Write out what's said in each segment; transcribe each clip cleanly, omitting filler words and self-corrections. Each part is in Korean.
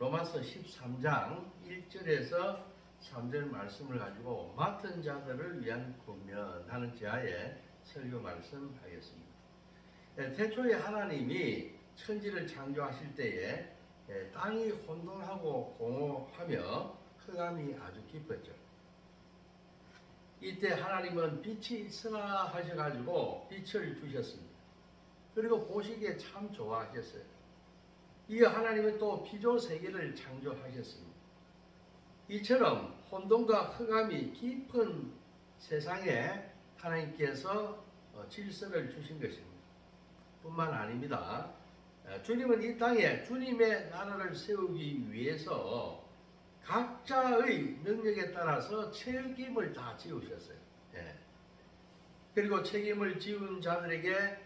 로마서 13장 1절에서 3절 말씀을 가지고 맡은 자들을 위한 권면하는 제하에 설교 말씀하겠습니다. 태초에 하나님이 천지를 창조하실 때에 땅이 혼돈하고 공허하며 흑암이 아주 깊었죠. 이때 하나님은 빛이 있으라 하셔가지고 빛을 주셨습니다. 그리고 보시기에 참 좋아하셨어요. 이어 하나님은 또 피조 세계를 창조하셨습니다. 이처럼 혼돈과 흑암이 깊은 세상에 하나님께서 질서를 주신 것입니다. 뿐만 아닙니다. 주님은 이 땅에 주님의 나라를 세우기 위해서 각자의 능력에 따라서 책임을 다 지우셨어요. 그리고 책임을 지운 자들에게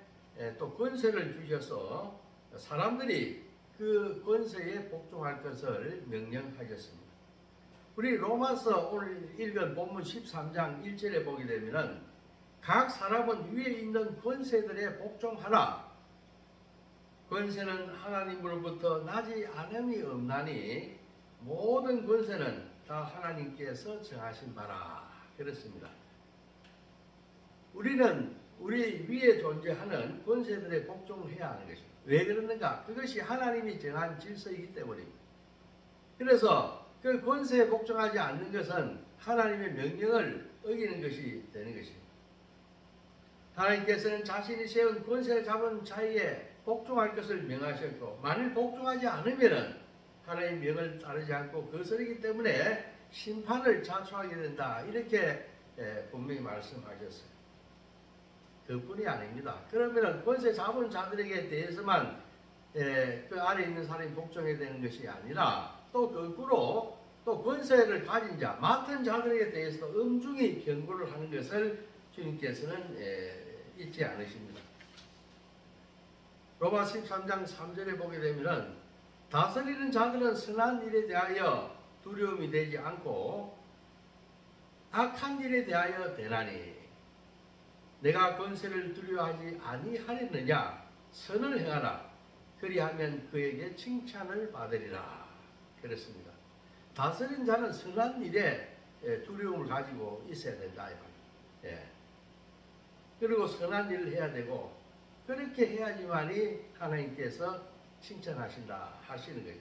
또 권세를 주셔서 사람들이 그 권세에 복종할 것을 명령하셨습니다. 우리 로마서 오늘 읽은 본문 13장 1절에 보게 되면은 각 사람은 위에 있는 권세들에 복종하라. 권세는 하나님으로부터 나지 않음이 없나니 모든 권세는 다 하나님께서 정하신 바라. 그렇습니다. 우리는 우리 위에 존재하는 권세들에 복종해야 하는 것입니다. 왜 그러는가? 그것이 하나님이 정한 질서이기 때문입니다. 그래서 그 권세에 복종하지 않는 것은 하나님의 명령을 어기는 것이 되는 것입니다. 하나님께서는 자신이 세운 권세를 잡은 자에게 복종할 것을 명하셨고, 만일 복종하지 않으면 하나님의 명을 따르지 않고 거스르기 때문에 심판을 자초하게 된다. 이렇게 분명히 말씀하셨어요. 그뿐이 아닙니다. 그러면 권세 잡은 자들에게 대해서만 그 아래 있는 사람이 복종해야 되는 것이 아니라 또 거꾸로 또 권세를 가진 자, 맡은 자들에 대해서도 엄중히 경고를 하는 것을 주님께서는 잊지 않으십니다. 로마 13장 3절에 보게 되면 다스리는 자들은 선한 일에 대하여 두려움이 되지 않고 악한 일에 대하여 되나니 내가 권세를 두려워하지 아니하겠느냐. 선을 행하라. 그리하면 그에게 칭찬을 받으리라. 그렇습니다. 다스린 자는 선한 일에 두려움을 가지고 있어야 된다. 그리고 선한 일을 해야 되고 그렇게 해야지만이 하나님께서 칭찬하신다 하시는 거예요.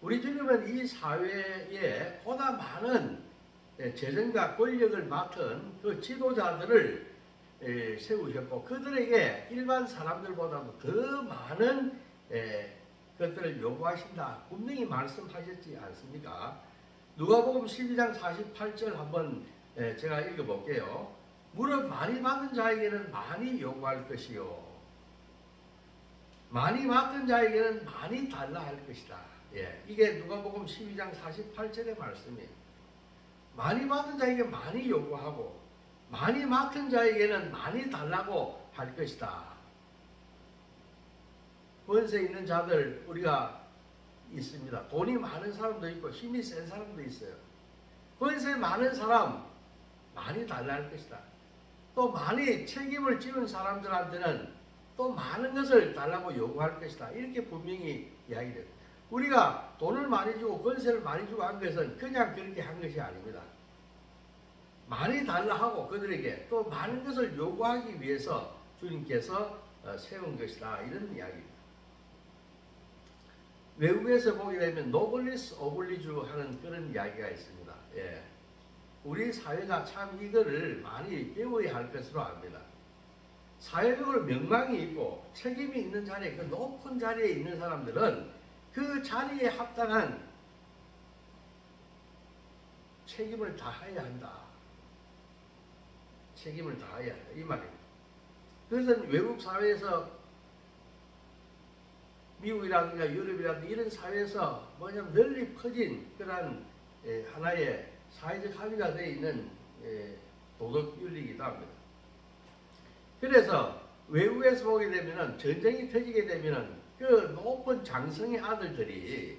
우리 주님은 이 사회에 보다 많은 재정과 권력을 맡은 그 지도자들을 세우셨고 그들에게 일반 사람들보다도 더 많은 것들을 요구하신다. 분명히 말씀하셨지 않습니까? 누가복음 12장 48절 한번 제가 읽어볼게요. 무릇 많이 받은 자에게는 많이 요구할 것이요 많이 맡은 자에게는 많이 달라 할 것이다. 이게 누가복음 12장 48절의 말씀이에요. 많이 받은 자에게 많이 요구하고 많이 맡은 자에게는 많이 달라고 할 것이다. 권세 있는 자들 우리가 있습니다. 돈이 많은 사람도 있고 힘이 센 사람도 있어요. 권세 많은 사람 많이 달라 할 것이다. 또 많이 책임을 지은 사람들한테는 또 많은 것을 달라고 요구할 것이다. 이렇게 분명히 이야기돼요. 우리가 돈을 많이 주고 권세를 많이 주고 한 것은 그냥 그렇게 한 것이 아닙니다. 많이 달라 하고 그들에게 또 많은 것을 요구하기 위해서 주님께서 세운 것이다. 이런 이야기입니다. 외국에서 보게 되면 노블리스 오블리주 하는 그런 이야기가 있습니다. 우리 사회가 참 이거를 많이 배워야 할 것으로 압니다. 사회적으로 명망이 있고 책임이 있는 자리에 그 높은 자리에 있는 사람들은 그 자리에 합당한 책임을 다해야 한다. 책임을 다해야 한다. 이 말입니다. 그래서 외국 사회에서 미국이라든가 유럽이라든가 이런 사회에서 뭐냐면 널리 퍼진 그런 하나의 사회적 합의가 되어 있는 도덕 윤리이기도 합니다. 그래서 외국에서 보게 되면은 전쟁이 터지게 되면은 그 높은 장성의 아들들이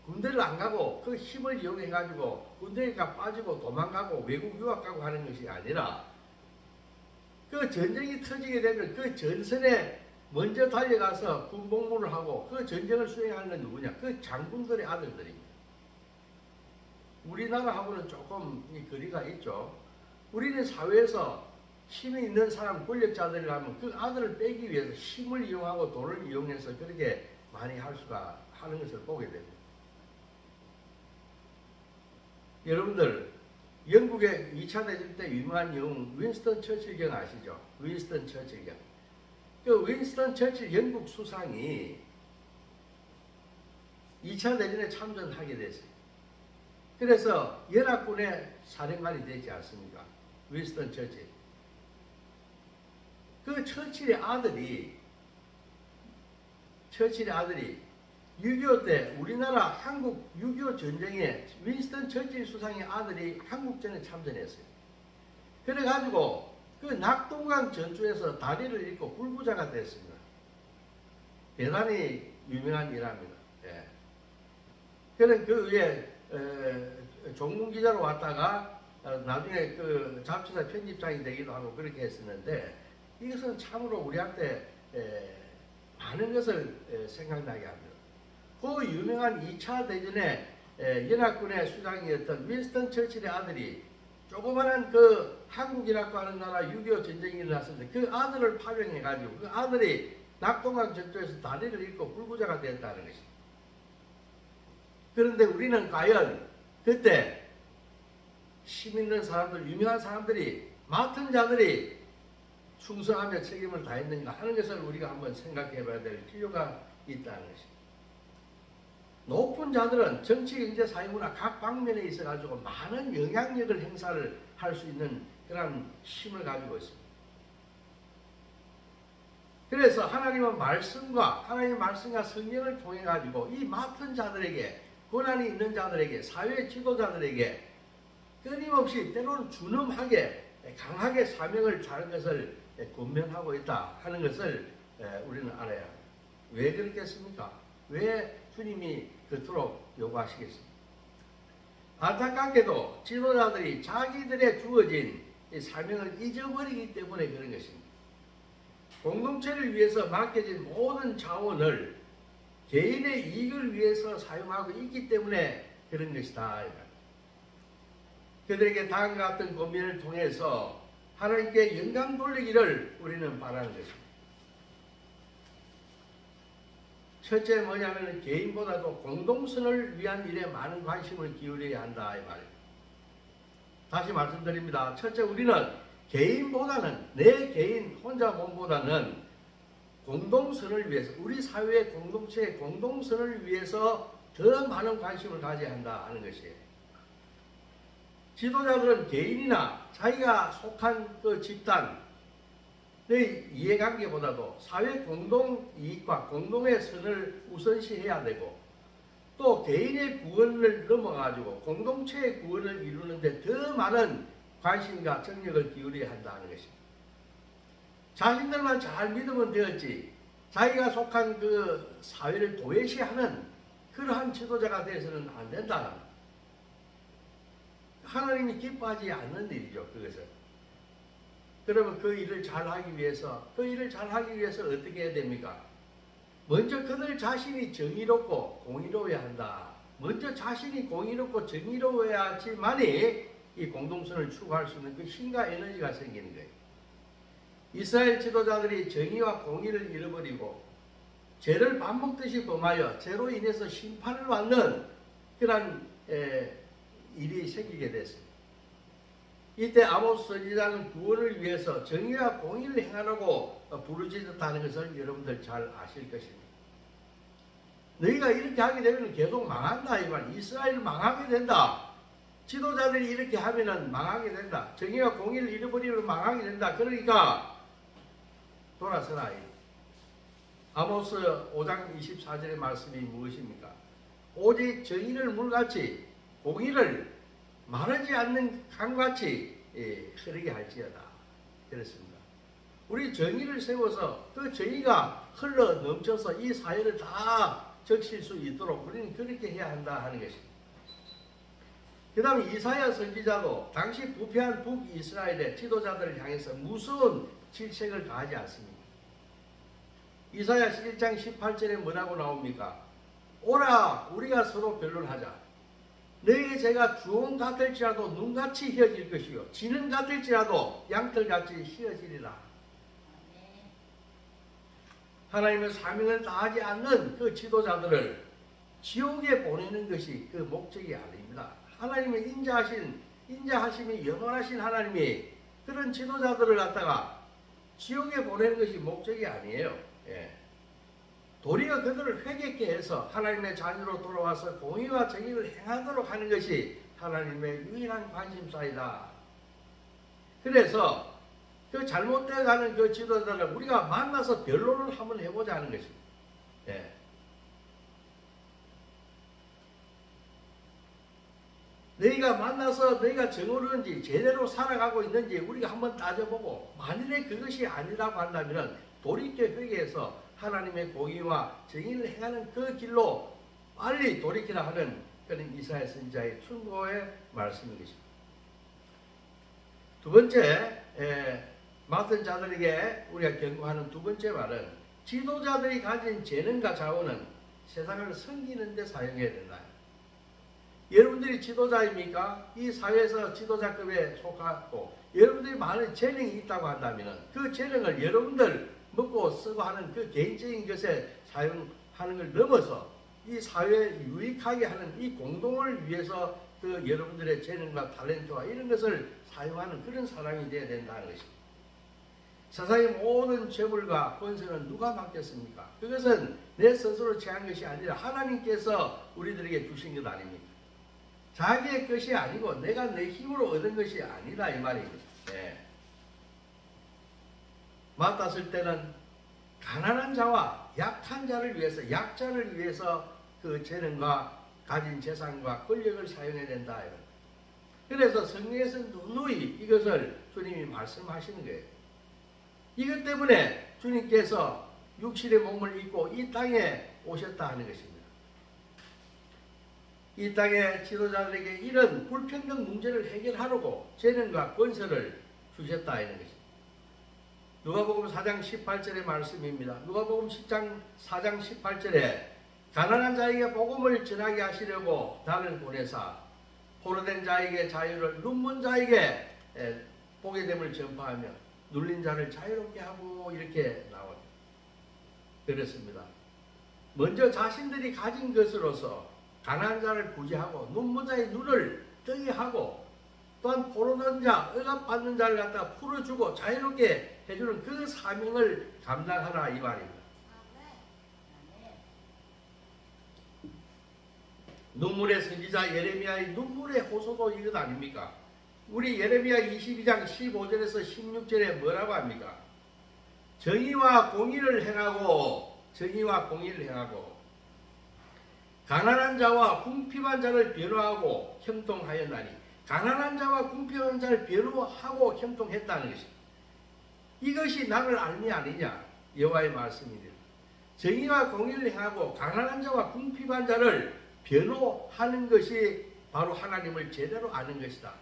군대를 안 가고 그 힘을 이용해 가지고 군대가 빠지고 도망가고 외국 유학 가고 하는 것이 아니라 그 전쟁이 터지게 되면 그 전선에 먼저 달려가서 군복무를 하고 그 전쟁을 수행하는 건 누구냐? 그 장군들의 아들들입니다. 우리나라하고는 조금 이 거리가 있죠. 우리는 사회에서 힘이 있는 사람, 권력자들이라면 그 아들을 빼기 위해서 힘을 이용하고 돈을 이용해서 그렇게 많이 하는 것을 보게 됩니다. 여러분들, 영국의 2차 대전 때 유명한 영웅 윈스턴 처칠경 아시죠? 윈스턴 처칠경. 그 윈스턴 처칠 영국 수상이 2차 대전에 참전하게 됐어요. 그래서 연합군의 사령관이 되지 않습니까? 윈스턴 처칠. 그 처칠의 아들이 6.25 때 우리나라 한국 6.25 전쟁에 윈스턴 처칠 수상의 아들이 한국전에 참전했어요. 그래가지고 그 낙동강 전투에서 다리를 잃고 불구자가 됐습니다. 대단히 유명한 일화입니다. 예. 그는 그 위에 종문 기자로 왔다가 나중에 그 잡지사 편집장이 되기도 하고 그렇게 했었는데 이것은 참으로 우리한테 많은 것을 생각나게 합니다. 그 유명한 2차 대전에 연합군의 수장이었던 윈스턴 처칠의 아들이 조그마한 그 한국이라고 하는 나라 6.25 전쟁이 일어났을 때 그 아들을 파병해가지고 그 아들이 낙동강 전투에서 다리를 잃고 불구자가 되었다는 것입니다. 그런데 우리는 과연 그때 힘 있는 사람들, 유명한 사람들이, 맡은 자들이 충성하며 책임을 다했는가 하는 것을 우리가 한번 생각해 봐야 될 필요가 있다는 것입니다. 높은 자들은 정치, 경제, 사회문화 각 방면에 있어가지고 많은 영향력을 행사를 할 수 있는 그런 힘을 가지고 있습니다. 그래서 하나님의 말씀과 성령을 통해 가지고 이 맡은 자들에게, 권한이 있는 자들에게, 사회 지도자들에게 끊임없이 때로는 준엄하게 강하게 사명을 다할 것을 권면하고 있다 하는 것을 우리는 알아야 합니다. 왜 그렇겠습니까? 왜 주님이 그토록 요구하시겠습니까? 안타깝게도 지도자들이 자기들의 주어진 사명을 잊어버리기 때문에 그런 것입니다. 공동체를 위해서 맡겨진 모든 자원을 개인의 이익을 위해서 사용하고 있기 때문에 그런 것이다. 그들에게 다음과 같은 고민을 통해서 하나님께 영광 돌리기를 우리는 바라는 것입니다. 첫째 뭐냐면 개인보다도 공동선을 위한 일에 많은 관심을 기울여야 한다 이 말입니다. 다시 말씀드립니다. 첫째 우리는 개인보다는 내 개인 혼자 몸보다는 공동선을 위해서 우리 사회의 공동체의 공동선을 위해서 더 많은 관심을 가져야 한다 하는 것이에요. 지도자들은 개인이나 자기가 속한 그 집단의 이해관계보다도 사회 공동 이익과 공동의 선을 우선시해야 되고 또 개인의 구원을 넘어가지고 공동체의 구원을 이루는데 더 많은 관심과 정력을 기울여야 한다는 것입니다. 자신들만 잘 믿으면 되었지 자기가 속한 그 사회를 도외시하는 그러한 지도자가 되어서는 안 된다. 하나님이 기뻐하지 않는 일이죠. 그것은. 그러면 그 일을 잘하기 위해서 어떻게 해야 됩니까? 먼저 그들 자신이 정의롭고 공의로워야 한다. 먼저 자신이 공의롭고 정의로워야지만이 이 공동선을 추구할 수 있는 그 힘과 에너지가 생기는 거예요. 이스라엘 지도자들이 정의와 공의를 잃어버리고 죄를 밥 먹듯이 범하여 죄로 인해서 심판을 받는 그런 일이 생기게 됐습니다. 이때 아모스 선지자는 구원을 위해서 정의와 공의를 행하라고 부르짖었다는 것을 여러분들 잘 아실 것입니다. 너희가 이렇게 하게 되면 계속 망한다 이 말. 이스라엘 망하게 된다. 지도자들이 이렇게 하면 망하게 된다. 정의와 공의를 잃어버리면 망하게 된다. 그러니까 돌아서라. 아모스 5장 24절의 말씀이 무엇입니까? 오직 정의를 물같이 공의를 마르지 않는 강같이 흐르게 할지어다. 그렇습니다. 우리 정의를 세워서 그 정의가 흘러 넘쳐서 이 사회를 다 적실 수 있도록 우리는 그렇게 해야 한다 하는 것입니다. 그 다음에 이사야 선지자도 당시 부패한 북이스라엘의 지도자들을 향해서 무서운 질책을 가하지 않습니다. 이사야서 1장 18절에 뭐라고 나옵니까? 오라 우리가 서로 변론하자. 너희의 죄가 주홍 같을지라도 눈같이 휘어질 것이요 진흙 같을지라도 양털같이 휘어지리라. 하나님의 사명을 다하지 않는 그 지도자들을 지옥에 보내는 것이 그 목적이 아닙니다. 하나님의 인자하심이 영원하신 하나님이 그런 지도자들을 갖다가 지옥에 보내는 것이 목적이 아니에요. 예. 도리어 그들을 회개케 해서 하나님의 자녀로 돌아와서 공의와 정의를 행하도록 하는 것이 하나님의 유일한 관심사이다. 그래서 그 잘못되어가는 그 지도자들을 우리가 만나서 변론을 한번 해보자 하는 것입니다. 예. 너희가 만나서 너희가 정오르는지 제대로 살아가고 있는지 우리가 한번 따져보고 만일에 그것이 아니라고 한다면 돌이켜 회개해서 하나님의 공의와 정의를 행하는 그 길로 빨리 돌이키라 하는 그런 이사야 선지자의 충고의 말씀인 것입니다. 두 번째, 맡은 자들에게 우리가 경고하는 두 번째 말은 지도자들이 가진 재능과 자원은 세상을 섬기는 데 사용해야 된다. 여러분들이 지도자입니까? 이 사회에서 지도자급에 속하고 여러분들이 많은 재능이 있다고 한다면 그 재능을 여러분들 먹고 쓰고 하는 그 개인적인 것에 사용하는 걸 넘어서 이 사회에 유익하게 하는 이 공동을 위해서 그 여러분들의 재능과 탤런트와 이런 것을 사용하는 그런 사람이 되어야 된다는 것입니다. 세상의 모든 재물과 권세는 누가 맡겼습니까? 그것은 내 스스로 취한 것이 아니라 하나님께서 우리들에게 주신 것 아닙니까? 자기의 것이 아니고 내가 내 힘으로 얻은 것이 아니다 이 말입니다. 네. 맡았을 때는 가난한 자와 약한 자를 위해서 약자를 위해서 그 재능과 가진 재산과 권력을 사용해야 된다. 그래서 성경에서 누누이 이것을 주님이 말씀하시는 거예요. 이것 때문에 주님께서 육신의 몸을 입고 이 땅에 오셨다 하는 것입니다. 이 땅의 지도자들에게 이런 불평등 문제를 해결하려고 재능과 권세를 주셨다 하는 것입니다. 누가복음 4장 18절의 말씀입니다. 누가복음 10장 4장 18절에 가난한 자에게 복음을 전하게 하시려고 나를 보내사 포로된 자에게 자유를 눈먼 자에게 보게 됨을 전파하며 눌린 자를 자유롭게 하고 이렇게 나옵니다. 그렇습니다. 먼저 자신들이 가진 것으로서 가난한 자를 구제하고 눈먼 자의 눈을 뜨게 하고 또한 포로된 자, 억압받는 자를 갖다가 풀어주고 자유롭게 해주는 그 사명을 감당하라 이 말입니다. 눈물의 선지자 예레미야의 눈물의 호소도 이것 아닙니까? 우리 예레미야 22장 15절에서 16절에 뭐라고 합니까? 정의와 공의를 행하고 가난한 자와 궁핍한 자를 변호하고 형통하였나니 가난한 자와 궁핍한 자를 변호하고 형통했다는 것입니다. 이것이 나를 알미 아니냐 여호와의 말씀입니다. 정의와 공의를 행하고 가난한 자와 궁핍한 자를 변호하는 것이 바로 하나님을 제대로 아는 것이다.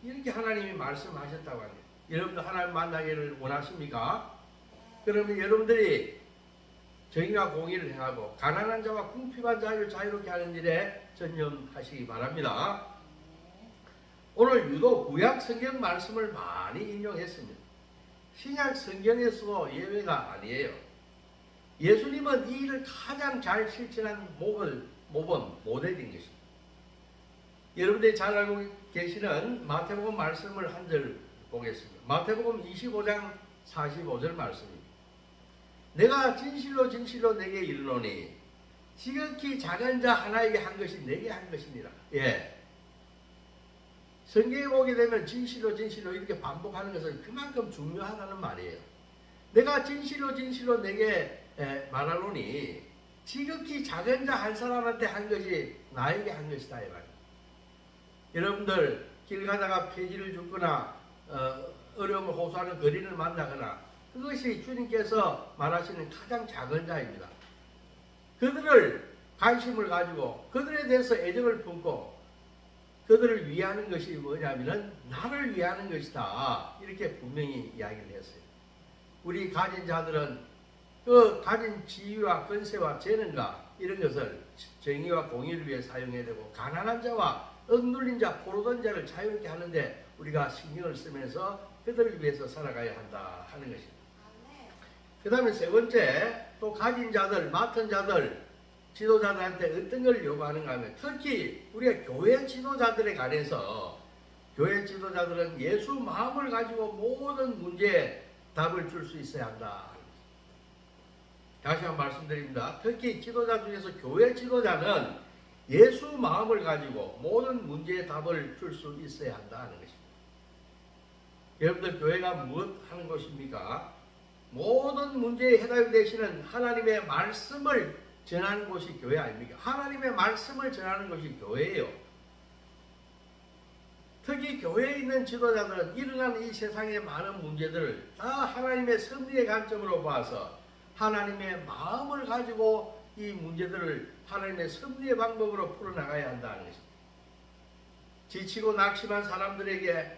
이렇게 하나님이 말씀하셨다고 합니다. 여러분들 하나님 만나기를 원하십니까? 그러면 여러분들이 정의와 공의를 행하고 가난한 자와 궁핍한 자를 자유롭게 하는 일에 전념하시기 바랍니다. 오늘 유독 구약 성경 말씀을 많이 인용했습니다. 신약 성경에서도 예외가 아니에요. 예수님은 이 일을 가장 잘 실천한 모범, 모델인 것입니다. 여러분들이 잘 알고 계시는 마태복음 말씀을 한 절 보겠습니다. 마태복음 25장 45절 말씀입니다. 내가 진실로 진실로 내게 이르노니 지극히 작은 자 하나에게 한 것이 내게 한 것이니라. 예. 성경에 보게 되면 진실로 진실로 이렇게 반복하는 것은 그만큼 중요하다는 말이에요. 내가 진실로 진실로 내게 말하노니 지극히 작은 자 한 사람한테 한 것이 나에게 한 것이다 이 말이에요. 여러분들 길 가다가 폐지를 줍거나 어려움을 호소하는 거리를 만나거나 그것이 주님께서 말하시는 가장 작은 자입니다. 그들을 관심을 가지고 그들에 대해서 애정을 품고 그들을 위하는 것이 뭐냐면은 나를 위하는 것이다. 이렇게 분명히 이야기를 했어요. 우리 가진 자들은 그 가진 지위와 권세와 재능과 이런 것을 정의와 공의를 위해 사용해야 되고, 가난한 자와 억눌린 자, 포로된 자를 자유롭게 하는데 우리가 신경을 쓰면서 그들을 위해서 살아가야 한다 하는 것입니다. 그 다음에 세 번째, 또 가진 자들, 맡은 자들, 지도자들한테 어떤 걸 요구하는가 하면, 특히 우리가 교회 지도자들에 관해서, 교회 지도자들은 예수 마음을 가지고 모든 문제에 답을 줄 수 있어야 한다. 다시 한번 말씀드립니다. 특히 지도자 중에서 교회 지도자는 예수 마음을 가지고 모든 문제에 답을 줄 수 있어야 한다는 것입니다. 여러분들, 교회가 무엇 하는 것입니까? 모든 문제에 해답이 되시는 하나님의 말씀을 전하는 곳이 교회 아닙니까? 하나님의 말씀을 전하는 것이 교회예요. 특히 교회에 있는 지도자들은 일어나는 이 세상의 많은 문제들을 다 하나님의 섭리의 관점으로 봐서 하나님의 마음을 가지고 이 문제들을 하나님의 섭리의 방법으로 풀어나가야 한다는 것입니다. 지치고 낙심한 사람들에게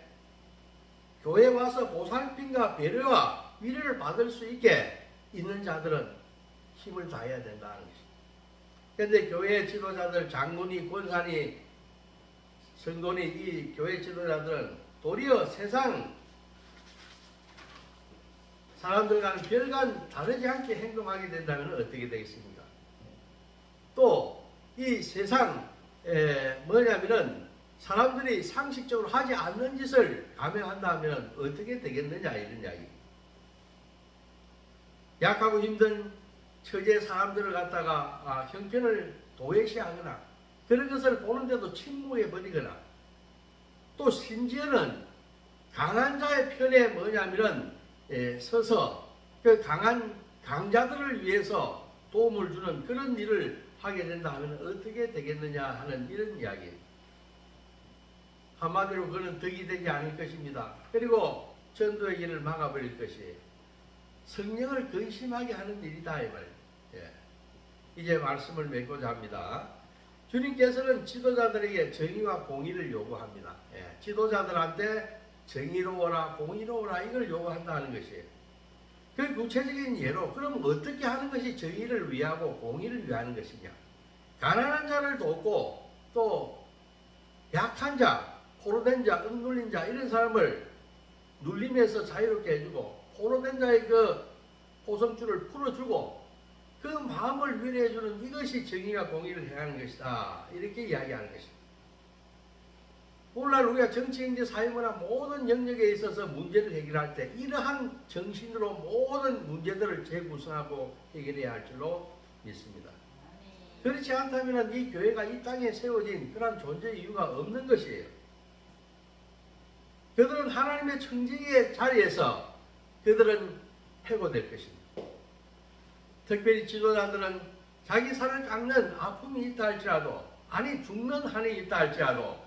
교회에 와서 보살핌과 배려와 위로를 받을 수 있게 있는 자들은 힘을 다해야 된다는 것입니다. 그런데 교회 지도자들, 장로니, 권사니, 성도니, 이 교회 지도자들은 도리어 세상 사람들과는 별간 다르지 않게 행동하게 된다면 어떻게 되겠습니까? 또 이 세상 뭐냐면은 사람들이 상식적으로 하지 않는 짓을 감행한다면 어떻게 되겠느냐, 이런 이야기. 약하고 힘든 처지의 사람들을 갖다가 형편을 도외시하거나 그런 것을 보는데도 침묵해 버리거나, 또 심지어는 강한 자의 편에 뭐냐면은 서서 그 강한 강자들을 위해서 도움을 주는 그런 일을 하게 된다 하면 어떻게 되겠느냐 하는 이런 이야기. 한마디로 그는 덕이 되지 않을 것입니다. 그리고 전도의 길을 막아버릴 것이에요. 성령을 근심하게 하는 일이다, 이 말이에요. 이제 말씀을 맺고자 합니다. 주님께서는 지도자들에게 정의와 공의를 요구합니다. 지도자들한테 정의로워라, 공의로워라, 이걸 요구한다는 것이에요. 그 구체적인 예로, 그럼 어떻게 하는 것이 정의를 위하고 공의를 위하는 것이냐? 가난한 자를 돕고, 또 약한 자, 포로된 자, 억눌린 자, 이런 사람을 눌림에서 자유롭게 해주고, 포로된 자의 그 포성줄을 풀어주고, 그 마음을 위로해주는 이것이 정의와 공의를 행하는 것이다, 이렇게 이야기하는 것입니다. 오늘날 우리가 정치, 경제, 사회문화 모든 영역에 있어서 문제를 해결할 때 이러한 정신으로 모든 문제들을 재구성하고 해결해야 할 줄로 믿습니다. 그렇지 않다면 이 교회가 이 땅에 세워진 그런 존재 이유가 없는 것이에요. 그들은 하나님의 청지기의 자리에서 그들은 해고될 것입니다. 특별히 지도자들은 자기 살을 깎는 아픔이 있다 할지라도, 아니 죽는 한이 있다 할지라도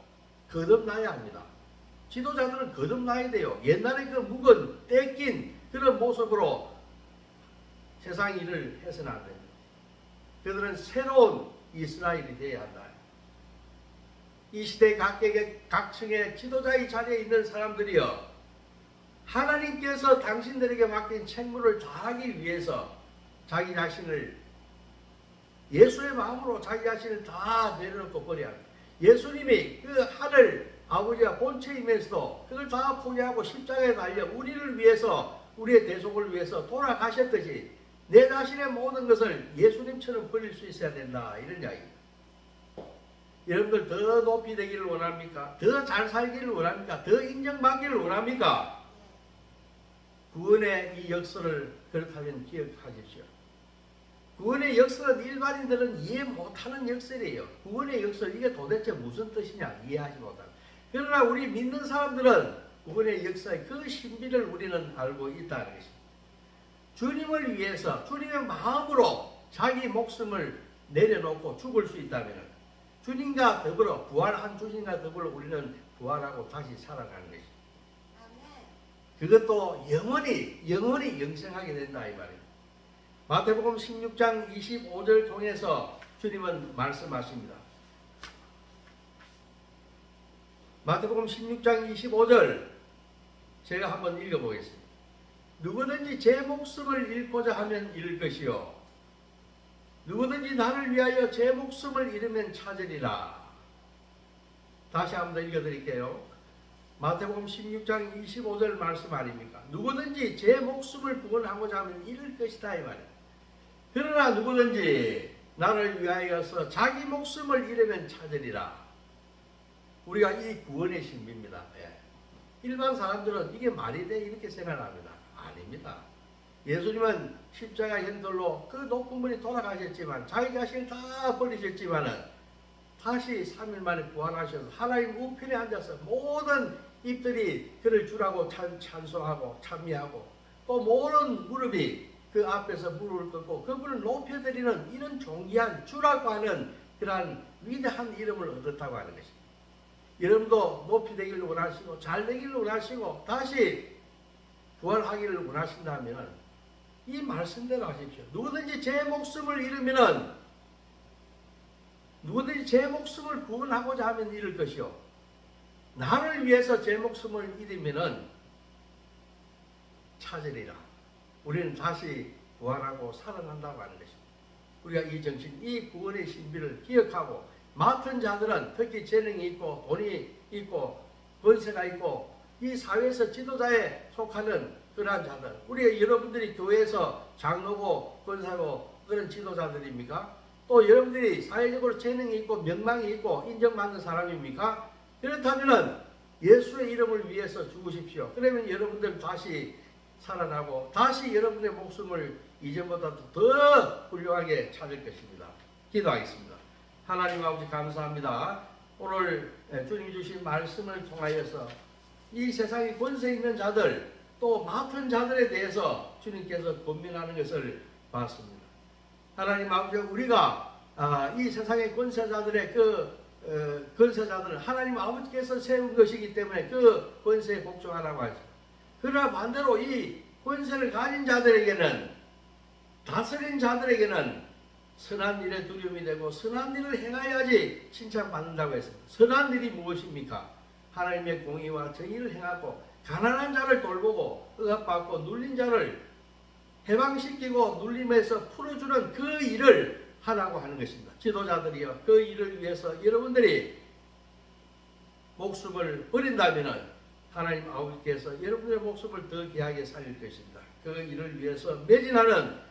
거듭나야 합니다. 지도자들은 거듭나야 돼요. 옛날에 그 묵은 떼낀 그런 모습으로 세상 일을 해서는 안 됩니다. 그들은 새로운 이스라엘이 되어야 한다. 이 시대 각층의 지도자의 자리에 있는 사람들이여, 하나님께서 당신들에게 맡긴 책무를 다하기 위해서 자기 자신을, 예수의 마음으로 자기 자신을 다 내려놓고 버려야 합니다. 예수님이 그 하늘 아버지가 본체이면서도 그걸 다 포기하고 십자가에 달려 우리를 위해서, 우리의 대속을 위해서 돌아가셨듯이 내 자신의 모든 것을 예수님처럼 버릴 수 있어야 된다, 이런 이야기입니다. 여러분들 더 높이 되기를 원합니까? 더 잘 살기를 원합니까? 더 인정받기를 원합니까? 구원의 이 역사를 그렇다면 기억하십시오. 구원의 역사는 일반인들은 이해 못하는 역설이에요. 구원의 역설, 이게 도대체 무슨 뜻이냐 이해하지 못합니다. 그러나 우리 믿는 사람들은 구원의 역사의 그 신비를 우리는 알고 있다는 것입니다. 주님을 위해서 주님의 마음으로 자기 목숨을 내려놓고 죽을 수 있다면, 주님과 더불어, 부활한 주님과 더불어 우리는 부활하고 다시 살아가는 것입니다. 그것도 영원히 영생하게 된다, 이 말입니다. 마태복음 16장 25절 통해서 주님은 말씀하십니다. 마태복음 16장 25절 제가 한번 읽어보겠습니다. 누구든지 제 목숨을 잃고자 하면 잃을 것이요 누구든지 나를 위하여 제 목숨을 잃으면 찾으리라. 다시 한번 더 읽어드릴게요. 마태복음 16장 25절 말씀 아닙니까? 누구든지 제 목숨을 구원하고자 하면 잃을 것이다 이 말이에요. 그러나 누구든지 나를 위하여서 자기 목숨을 잃으면 찾으리라. 우리가 이 구원의 신비입니다. 예. 일반 사람들은 이게 말이 돼 이렇게 생각합니다. 아닙니다. 예수님은 십자가 연돌로 그 높은 분이 돌아가셨지만 자기 자신을 다 버리셨지만은 다시 3일 만에 부활하셔서 하나님 우편에 앉아서 모든 입들이 그를 주라고 찬송하고 찬미하고 또 모든 무릎이 그 앞에서 무릎을 꿇고 그분을 높여드리는 이런 존귀한 주라고 하는 그러한 위대한 이름을 얻었다고 하는 것입니다. 여러분도 높이 되기를 원하시고 잘 되기를 원하시고 다시 부활하기를 원하신다면 이 말씀대로 하십시오. 누구든지 제 목숨을 잃으면은 누구든지 제 목숨을 구원하고자 하면 잃을 것이요 나를 위해서 제 목숨을 잃으면은 찾으리라. 우리는 다시 부활하고 살아난다고 하는 것입니다. 우리가 이 정신, 이 구원의 신비를 기억하고 맡은 자들은 특히 재능이 있고 돈이 있고 권세가 있고 이 사회에서 지도자에 속하는 그러한 자들, 우리 여러분들이 교회에서 장로고 권사고 그런 지도자들입니까? 또 여러분들이 사회적으로 재능이 있고 명망이 있고 인정받는 사람입니까? 그렇다면 예수의 이름을 위해서 죽으십시오. 그러면 여러분들 다시 살아나고 다시 여러분의 목숨을 이전보다 더 훌륭하게 찾을 것입니다. 기도하겠습니다. 하나님 아버지 감사합니다. 오늘 주님 주신 말씀을 통하여서 이 세상에 권세 있는 자들 또 맡은 자들에 대해서 주님께서 권면하는 것을 봤습니다. 하나님 아버지 우리가 이 세상의 권세자들의 권세자들은 하나님 아버지께서 세운 것이기 때문에 그 권세에 복종하라고 하죠. 그러나 반대로 이 권세를 가진 자들에게는 다스린 자들에게는 선한 일에 두려움이 되고 선한 일을 행하여야지 칭찬받는다고 했습니다. 선한 일이 무엇입니까? 하나님의 공의와 정의를 행하고 가난한 자를 돌보고 억압받고 눌린 자를 해방시키고 눌림에서 풀어주는 그 일을 하라고 하는 것입니다. 지도자들이요 그 일을 위해서 여러분들이 목숨을 버린다면 하나님 아버지께서 여러분의 목숨을 더 귀하게 살릴 것입니다. 그 일을 위해서 매진하는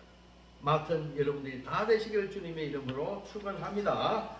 맡은 여러분들이 다 되시기를 주님의 이름으로 축원합니다.